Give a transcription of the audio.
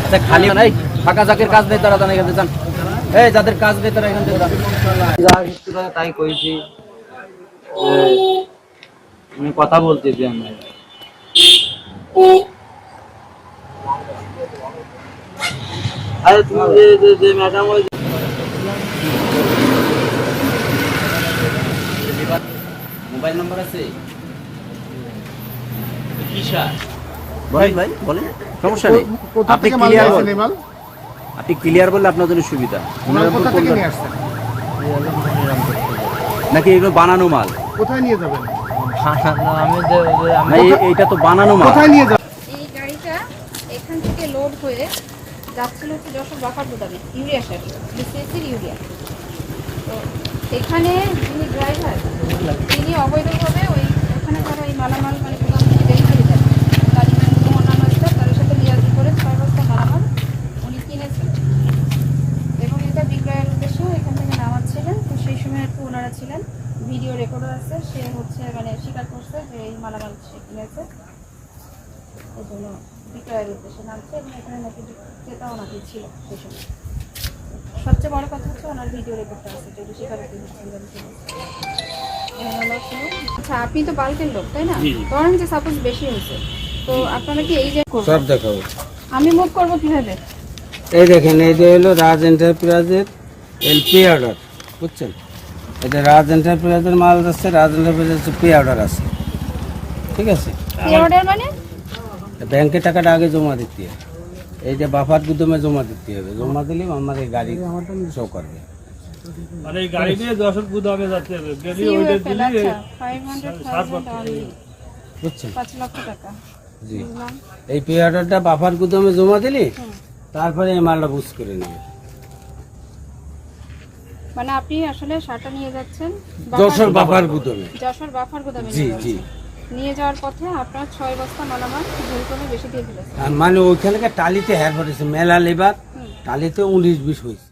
আচ্ছা খালি নাই, ফাঁকা চাকরির কাজ নেই তারা জানা এখান থেকে যান। এই যাদের কাজ নেই তারা এখান থেকে যান। যা কিছু তাই কইছি, আমি কথা বলতেছি। আমি আরে তুমি যে ম্যাডাম ওই মোবাইল নাম্বার আছে বলেন ভাই, বলেন, সমস্যা নেই। আপনি ক্লিয়ার বলেন, আপনি ক্লিয়ার বললে আপনার জন্য সুবিধা। কোথা থেকে নিয়ে আসছেন? নাকি এগুলো বানানো মাল? কোথায় নিয়ে যাবেন? এইটা তো বানানো মাল। কোথায় নিয়ে যাবেন? এই গাড়িটা এখান থেকে লোড হয়ে যাচ্ছিল হচ্ছে যশোর বাফার গুদামে ইউরিয়া সার, বিসিএসির ইউরিয়া। তো এখানে যিনি ড্রাইভার তিনি অবৈধভাবে ওখানে তারা এই মালামাল মানে গুদাম থেকে বের করে দেন। কালিম্যান এবং অন্যান্য স্টাফ তাদের সাথে লিয়াজি করে 6 বস্তা মালামাল উনি কিনেছেন এবং এটা বিক্রয়ের উদ্দেশ্যে এখান থেকে নামাচ্ছিলেন। তো সেই সময় একটু ওনারা ছিলেন, ভিডিও রেকর্ডার আছে, সে হচ্ছে মানে স্বীকার করছে যে এই মালামাল সে কিনেছে, এই জন্য বিক্রয়ের উদ্দেশ্যে নামছে এবং এখানে নাকি ক্রেতাও নাকি ছিল সেই সময়। সবচেয়ে বড় কথা হচ্ছে ওনার ভিডিও রেকর্ডটা আছে, যেটা স্বীকারোক্তি হচ্ছে। আচ্ছা আপনি তো বাল্কের লোক তাই না? ধরেন যে সাপোজ বেশি হয়েছে, তো আপনারা কি এই যে সব দেখাবো। আমি মুভ করবো কিভাবে? এই দেখেন, এই যে হলো রাজ এন্টারপ্রাইজের এলপি অর্ডার, বুঝছেন? এটা রাজ এন্টারপ্রাইজের মাল যাচ্ছে, রাজ এন্টারপ্রাইজের পে অর্ডার আছে, ঠিক আছে? পে অর্ডার মানে ব্যাংকে টাকাটা আগে জমা দিতে হবে, এই যে বাফার গুদামে জমা দিতে হবে। জমা দিলে আমার এই গাড়ি শো করবে। আর এই গাড়ি নিয়ে যশোর গুদামে যাচ্ছে, গেলি ওইটা দিলি 500,000 বুঝছেন? 5 লক্ষ টাকা। জি, এই পে অর্ডারটা বাফার গুদামে জমা দিলি তারপরে এই মালটা বুঝ করে নেবে। মানে আপনি আসলে সারটা নিয়ে যাচ্ছেন যশোর বাফার গুদামে। যশোর বাফার গুদামে জি জি, নিয়ে যাওয়ার পথে আপনার 6 বস্তা মালামাল ভুল করে বেশি দিয়ে দিলেন। মানে ওইখানে টালিতে হ্যার পড়েছে, মেলা লেবার টালিতে 19-20 হয়েছে।